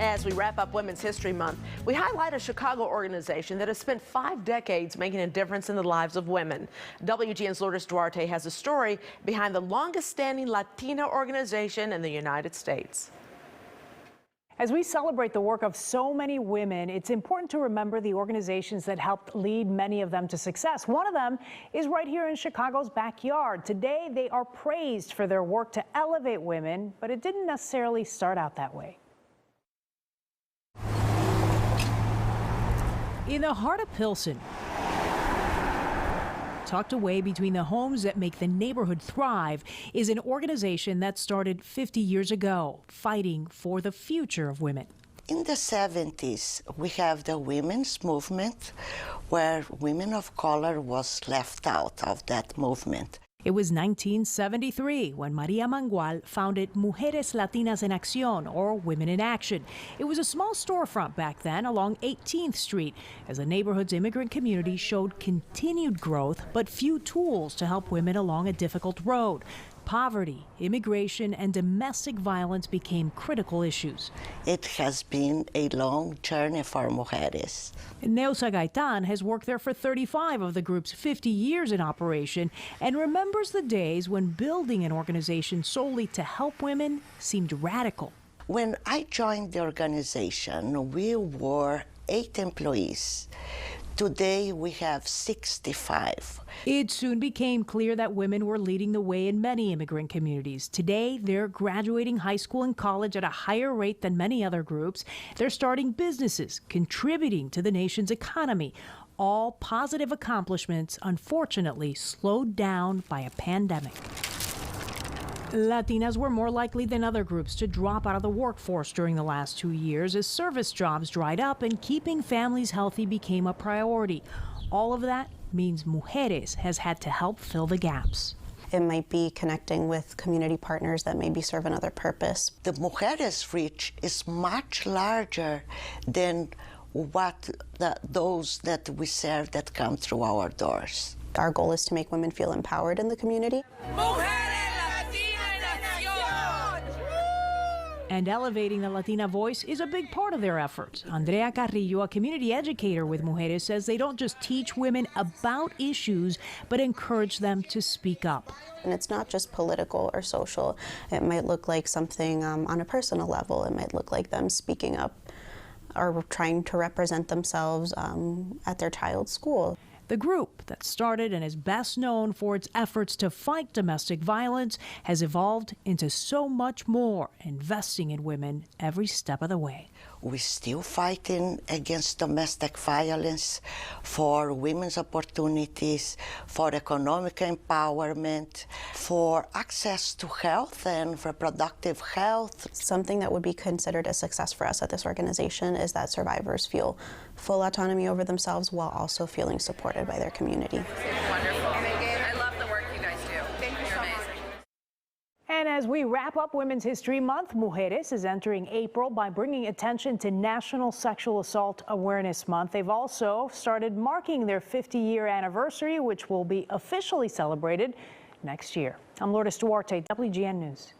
As we wrap up Women's History Month, we highlight a Chicago organization that has spent 5 decades making a difference in the lives of women. WGN's Lourdes Duarte has a story behind the longest-standing Latina organization in the United States. As we celebrate the work of so many women, it's important to remember the organizations that helped lead many of them to success. One of them is right here in Chicago's backyard. Today, they are praised for their work to elevate women, but it didn't necessarily start out that way. In the heart of Pilsen, tucked away between the homes that make the neighborhood thrive, is an organization that started 50 years ago, fighting for the future of women. In the 70s, we have the women's movement, where women of color was left out of that movement. It was 1973 when Maria Mangual founded Mujeres Latinas en Acción, or Women in Action. It was a small storefront back then along 18th Street, as the neighborhood's immigrant community showed continued growth, but few tools to help women along a difficult road. Poverty, immigration, and domestic violence became critical issues. It has been a long journey for Mujeres. Neusa Gaitan has worked there for 35 of the group's 50 years in operation and remembers the days when building an organization solely to help women seemed radical. When I joined the organization, we were 8 employees. Today, we have 65. It soon became clear that women were leading the way in many immigrant communities. Today, they're graduating high school and college at a higher rate than many other groups. They're starting businesses, contributing to the nation's economy. All positive accomplishments, unfortunately, slowed down by a pandemic. Latinas were more likely than other groups to drop out of the workforce during the last 2 years as service jobs dried up and keeping families healthy became a priority. All of that means Mujeres has had to help fill the gaps. It might be connecting with community partners that maybe serve another purpose. The Mujeres reach is much larger than what those that we serve that come through our doors. Our goal is to make women feel empowered in the community. And elevating the Latina voice is a big part of their efforts. Andrea Carrillo, a community educator with Mujeres, says they don't just teach women about issues, but encourage them to speak up. And it's not just political or social. It might look like something on a personal level. It might look like them speaking up or trying to represent themselves at their child's school. The group that started and is best known for its efforts to fight domestic violence has evolved into so much more, investing in women every step of the way. We're still fighting against domestic violence, for women's opportunities, for economic empowerment, for access to health and reproductive health. Something that would be considered a success for us at this organization is that survivors feel full autonomy over themselves while also feeling supported by their community. Wonderful. I love the work you guys do. Thank you so much. And as we wrap up Women's History Month, Mujeres is entering April by bringing attention to National Sexual Assault Awareness Month. They've also started marking their 50-year anniversary, which will be officially celebrated next year. I'm Lourdes Duarte, WGN News.